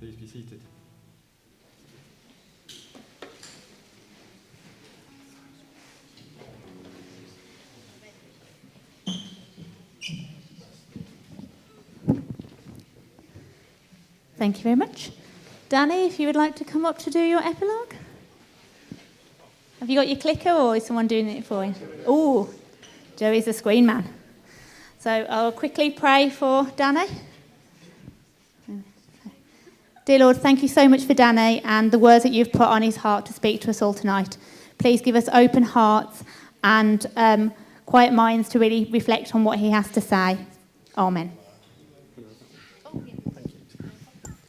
Please be seated. Thank you very much. Danny, if you would like to come up to do your epilogue. Have you got your clicker or is someone doing it for you? Oh, Joey's a screen man. So I'll quickly pray for Danny. Dear Lord, thank you so much for Danny and the words that you've put on his heart to speak to us all tonight. Please give us open hearts and quiet minds to really reflect on what he has to say. Amen.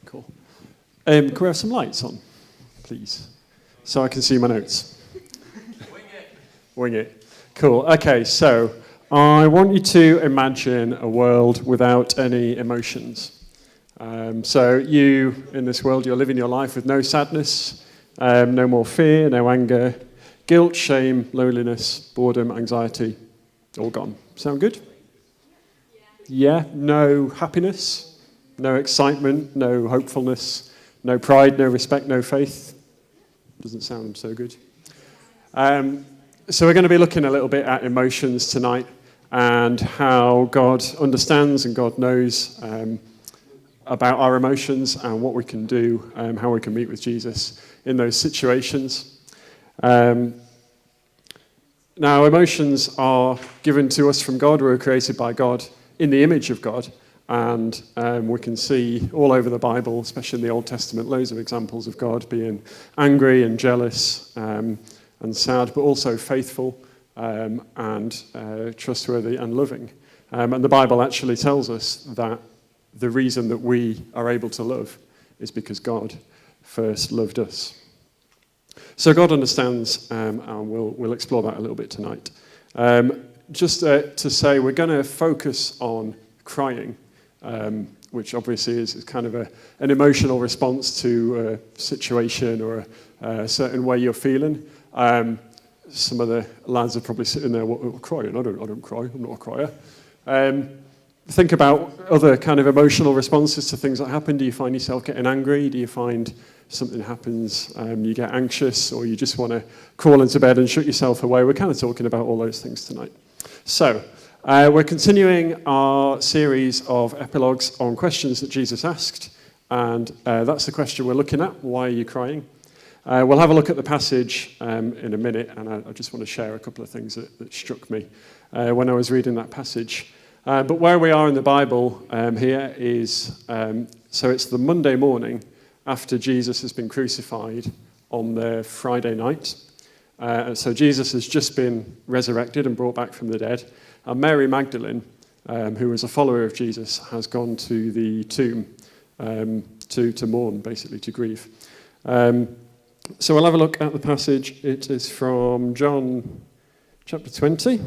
Cool. Can we have some lights on, please? So I can see my notes. Wing it. Cool. Okay, so I want you to imagine a world without any emotions. So you, in this world, you're living your life with no sadness, no more fear, no anger, guilt, shame, loneliness, boredom, anxiety, all gone. Sound good? Yeah. No happiness, no excitement, no hopefulness, no pride, no respect, no faith. Doesn't sound so good. So we're going to be looking a little bit at emotions tonight and how God understands and God knows about our emotions and what we can do, how we can meet with Jesus in those situations. Now, emotions are given to us from God. We were created by God in the image of God, and we can see all over the Bible, especially in the Old Testament, loads of examples of God being angry and jealous and sad, but also faithful and trustworthy and loving. And the Bible actually tells us that the reason that we are able to love is because God first loved us. So God understands, and we'll explore that a little bit tonight. Just to say, we're going to focus on crying, which obviously is kind of an emotional response to a situation or a certain way you're feeling. Some of the lads are probably sitting there crying. I don't cry. I'm not a crier. Think about other kind of emotional responses to things that happen. Do you find yourself getting angry? Do you find something happens, you get anxious, or you just want to crawl into bed and shut yourself away? We're kind of talking about all those things tonight. So, we're continuing our series of epilogues on questions that Jesus asked, and that's the question we're looking at. Why are you crying? We'll have a look at the passage in a minute, and I just want to share a couple of things that struck me when I was reading that passage. But where we are in the Bible here is, so it's the Monday morning after Jesus has been crucified on the Friday night. So Jesus has just been resurrected and brought back from the dead. And Mary Magdalene, who was a follower of Jesus, has gone to the tomb to mourn, basically, to grieve. So we'll have a look at the passage. It is from John chapter 20.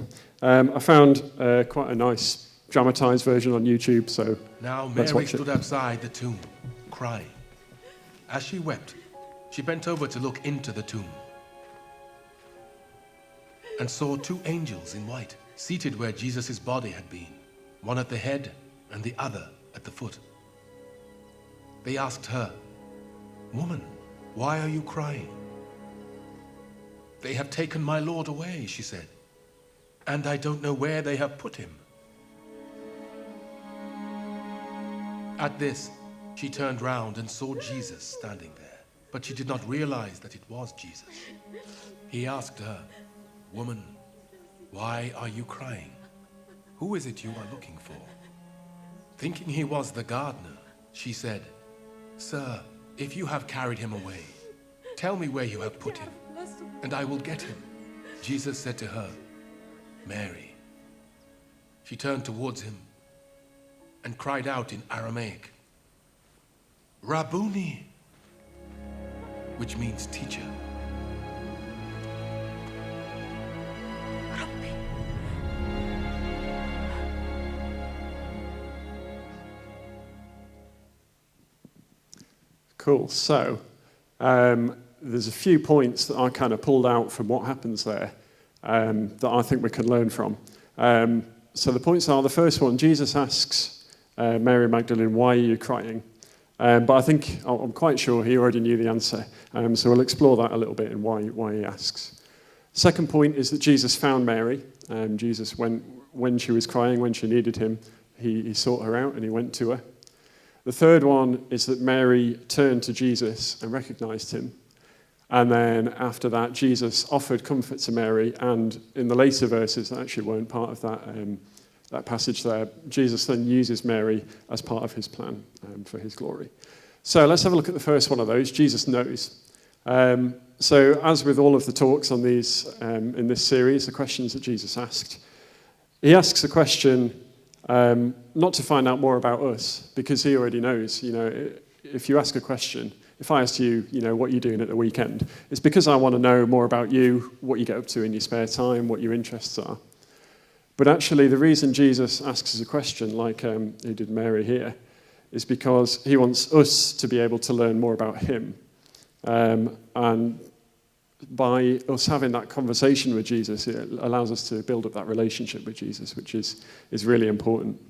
I found quite a nice dramatized version on YouTube, so now let's Mary watch it. stood outside the tomb, crying. As she wept, she bent over to look into the tomb and saw two angels in white seated where Jesus' body had been, one at the head and the other at the foot. They asked her, "Woman, why are you crying?" "They have taken my Lord away," she said, "and I don't know where they have put him." At this, she turned round and saw Jesus standing there, but she did not realize that it was Jesus. He asked her, "Woman, why are you crying? Who is it you are looking for?" Thinking he was the gardener, she said, "Sir, if you have carried him away, tell me where you have put him, and I will get him." Jesus said to her, "Mary." She turned towards him and cried out in Aramaic, "Rabboni," which means teacher. Cool. So there's a few points that I kind of pulled out from what happens there that I think we can learn from. So the points are, the first one, Jesus asks Mary Magdalene, "Why are you crying?" But I think, I'm quite sure he already knew the answer. So we'll explore that a little bit and why he asks. Second point is that Jesus found Mary. Jesus went when she was crying, when she needed him, he sought her out and he went to her. The third one is that Mary turned to Jesus and recognized him. And then after that, Jesus offered comfort to Mary. And in the later verses that actually weren't part of that passage there, Jesus then uses Mary as part of his plan for his glory. So let's have a look at the first one of those. Jesus knows. So as with all of the talks on these in this series, the questions that Jesus asked, he asks a question not to find out more about us, because he already knows. If you ask a question, if I asked you, what you're doing at the weekend, it's because I want to know more about you, what you get up to in your spare time, what your interests are. But actually, the reason Jesus asks us a question, like he did Mary here, is because he wants us to be able to learn more about him. And by us having that conversation with Jesus, it allows us to build up that relationship with Jesus, which is really important.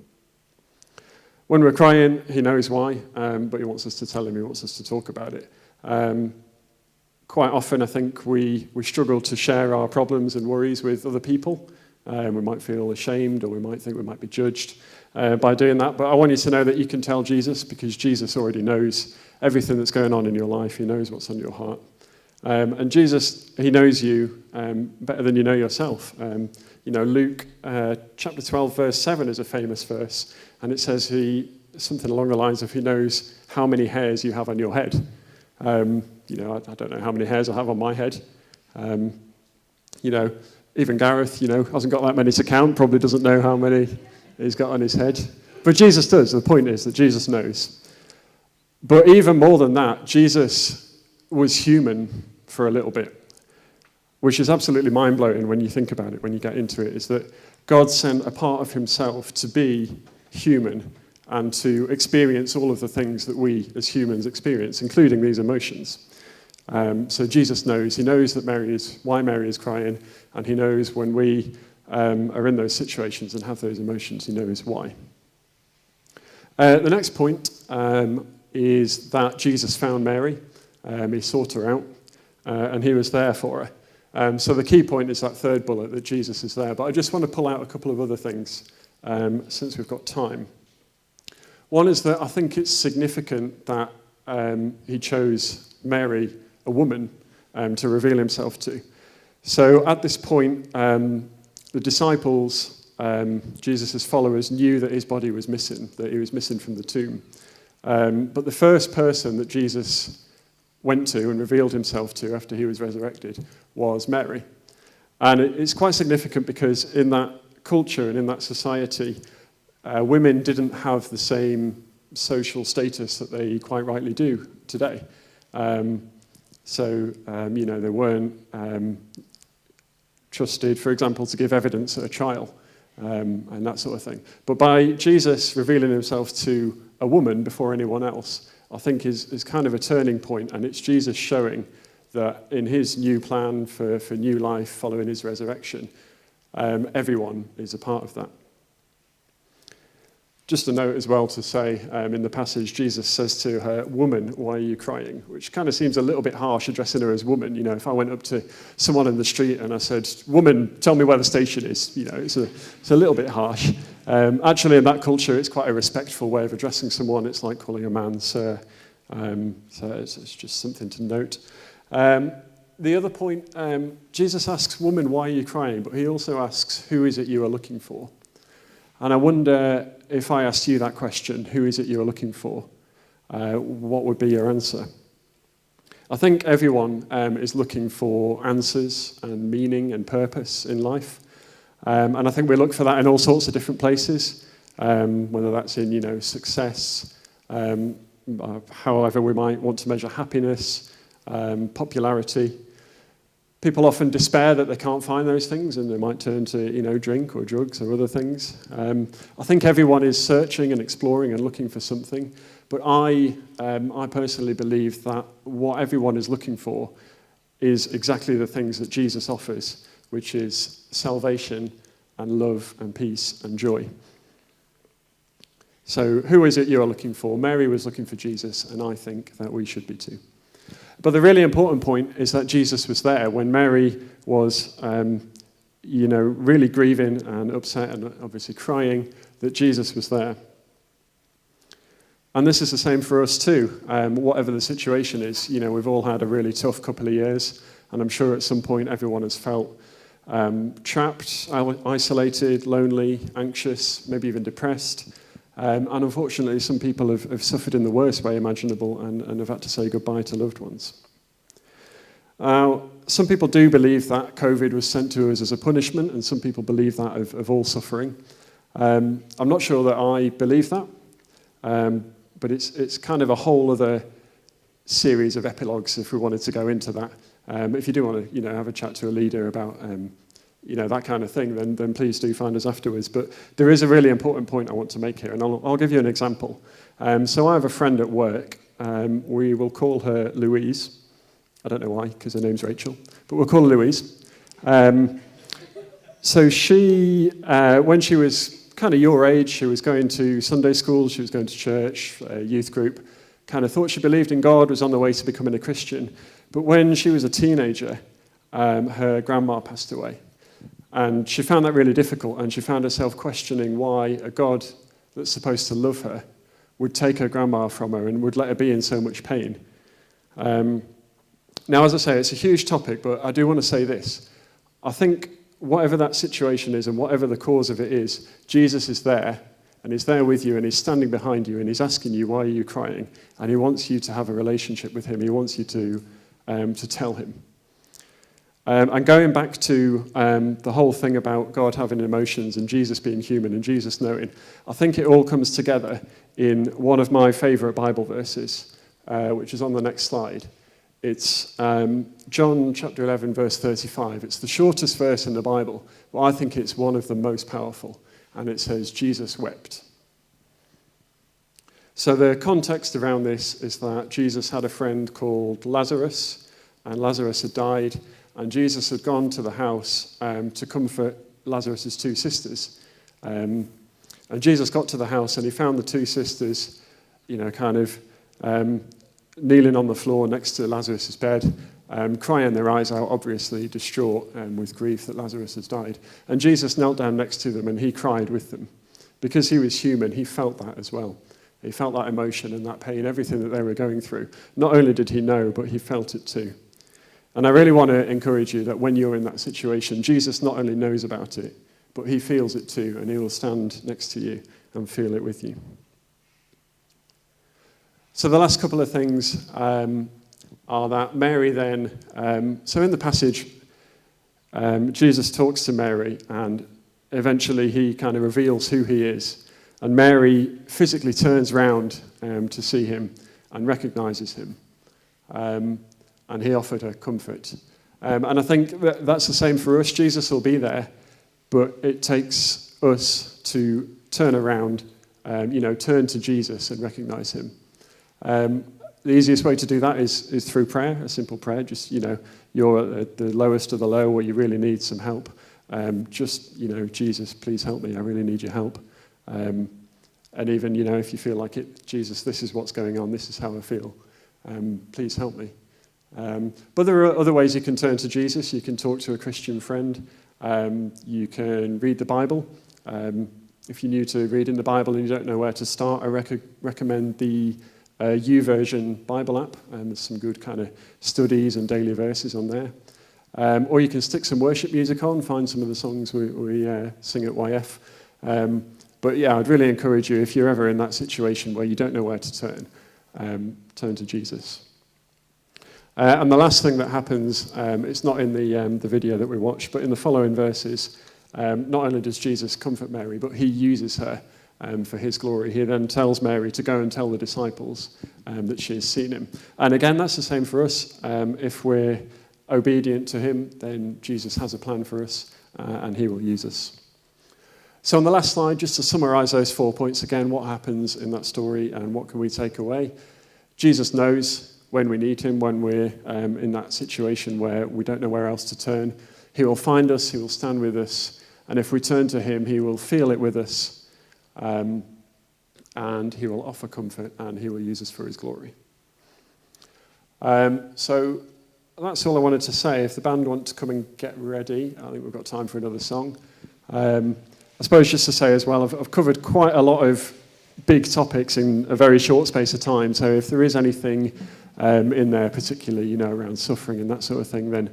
When we're crying, he knows why, but he wants us to tell him, he wants us to talk about it. Quite often, I think we struggle to share our problems and worries with other people. We might feel ashamed, or we might think we might be judged by doing that. But I want you to know that you can tell Jesus, because Jesus already knows everything that's going on in your life. He knows what's on your heart. And Jesus, he knows you better than you know yourself. Luke chapter 12, verse 7 is a famous verse. And it says something along the lines of, he knows how many hairs you have on your head. I don't know how many hairs I have on my head. Even Gareth, hasn't got that many to count, probably doesn't know how many he's got on his head. But Jesus does. The point is that Jesus knows. But even more than that, Jesus was human for a little bit, which is absolutely mind-blowing when you think about it, when you get into it, is that God sent a part of himself to be human and to experience all of the things that we as humans experience, including these emotions. So Jesus knows. He knows why Mary is crying, and he knows when we are in those situations and have those emotions, he knows why. The next point is that Jesus found Mary. He sought her out, and he was there for her. So the key point is that third bullet, that Jesus is there. But I just want to pull out a couple of other things since we've got time. One is that I think it's significant that he chose Mary, a woman, to reveal himself to. So at this point, the disciples, Jesus' followers, knew that his body was missing, that he was missing from the tomb. But the first person that Jesus went to and revealed himself to after he was resurrected was Mary. And it's quite significant because in that culture and in that society, women didn't have the same social status that they quite rightly do today. They weren't trusted, for example, to give evidence at a trial and that sort of thing. But by Jesus revealing himself to a woman before anyone else, I think is kind of a turning point, and it's Jesus showing that in his new plan for new life following his resurrection, everyone is a part of that. Just a note as well to say, in the passage, Jesus says to her, "Woman, why are you crying?" Which kind of seems a little bit harsh, addressing her as woman. If I went up to someone in the street and I said, "Woman, tell me where the station is," it's a little bit harsh. Actually, in that culture, it's quite a respectful way of addressing someone. It's like calling a man sir. So it's just something to note. The other point, Jesus asks, "Woman, why are you crying?" But he also asks, "Who is it you are looking for?" And I wonder, if I asked you that question, who is it you are looking for? What would be your answer? I think everyone is looking for answers and meaning and purpose in life. And I think we look for that in all sorts of different places, whether that's in, success, however we might want to measure happiness, popularity. People often despair that they can't find those things, and they might turn to, drink or drugs or other things. I think everyone is searching and exploring and looking for something. But I personally believe that what everyone is looking for is exactly the things that Jesus offers, which is salvation and love and peace and joy. So who is it you're looking for? Mary was looking for Jesus, and I think that we should be too. But the really important point is that Jesus was there when Mary was, really grieving and upset and obviously crying, that Jesus was there. And this is the same for us too. Whatever the situation is, we've all had a really tough couple of years, and I'm sure at some point everyone has felt trapped, isolated, lonely, anxious, maybe even depressed. And unfortunately, some people have suffered in the worst way imaginable and have had to say goodbye to loved ones. Some people do believe that COVID was sent to us as a punishment, and some people believe that of all suffering. I'm not sure that I believe that, but it's kind of a whole other series of epilogues if we wanted to go into that. If you do want to, have a chat to a leader about that kind of thing, then please do find us afterwards. But there is a really important point I want to make here, and I'll give you an example. So I have a friend at work. We will call her Louise. I don't know why, because her name's Rachel, but we'll call her Louise. So she, when she was kind of your age, she was going to Sunday school, she was going to church, a youth group, kind of thought she believed in God, was on the way to becoming a Christian. But when she was a teenager, her grandma passed away. And she found that really difficult, and she found herself questioning why a God that's supposed to love her would take her grandma from her and would let her be in so much pain. Now, as I say, it's a huge topic, but I do want to say this. I think whatever that situation is and whatever the cause of it is, Jesus is there, and he's there with you, and he's standing behind you, and he's asking you, why are you crying? And he wants you to have a relationship with him. He wants you to tell him. And going back to the whole thing about God having emotions and Jesus being human and Jesus knowing, I think it all comes together in one of my favourite Bible verses, which is on the next slide. It's John chapter 11, verse 35. It's the shortest verse in the Bible, but I think it's one of the most powerful. And it says, Jesus wept. So the context around this is that Jesus had a friend called Lazarus, and Lazarus had died, and Jesus had gone to the house to comfort Lazarus' two sisters. And Jesus got to the house, and he found the two sisters, kneeling on the floor next to Lazarus' bed, crying their eyes out, obviously distraught with grief that Lazarus has died. And Jesus knelt down next to them, and he cried with them. Because he was human, he felt that as well. He felt that emotion and that pain, everything that they were going through. Not only did he know, but he felt it too. And I really want to encourage you that when you're in that situation, Jesus not only knows about it, but he feels it too, and he will stand next to you and feel it with you. So the last couple of things are that Mary then, so in the passage, Jesus talks to Mary, and eventually he kind of reveals who he is. And Mary physically turns round to see him and recognizes him. And he offered her comfort. And I think that's the same for us. Jesus will be there, but it takes us to turn around, turn to Jesus and recognize him. The easiest way to do that is through prayer, a simple prayer. Just, you're at the lowest of the low where you really need some help. Jesus, please help me. I really need your help. And even, if you feel like it, Jesus, this is what's going on. This is how I feel. Please help me. But there are other ways you can turn to Jesus. You can talk to a Christian friend. You can read the Bible. If you're new to reading the Bible and you don't know where to start, I recommend the YouVersion Bible app. There's some good kind of studies and daily verses on there. Or you can stick some worship music on, find some of the songs we sing at YF. But yeah, I'd really encourage you, if you're ever in that situation where you don't know where to turn to Jesus. And the last thing that happens, it's not in the video that we watched, but in the following verses, not only does Jesus comfort Mary, but he uses her for his glory. He then tells Mary to go and tell the disciples that she has seen him. And again, that's the same for us. If we're obedient to him, then Jesus has a plan for us, and he will use us. So on the last slide, just to summarize those 4 points again, what happens in that story and what can we take away? Jesus knows when we need him, when we're in that situation where we don't know where else to turn. He will find us, he will stand with us, and if we turn to him, he will feel it with us. And and he will offer comfort, and he will use us for his glory. So that's all I wanted to say. If the band want to come and get ready, I think we've got time for another song. I suppose just to say as well, I've covered quite a lot of big topics in a very short space of time, so if there is anything in there, particularly around suffering and that sort of thing, then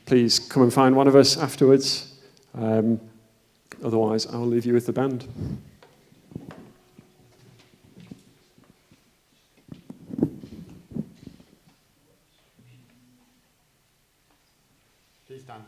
please come and find one of us afterwards. Otherwise, I'll leave you with the band. Please stand.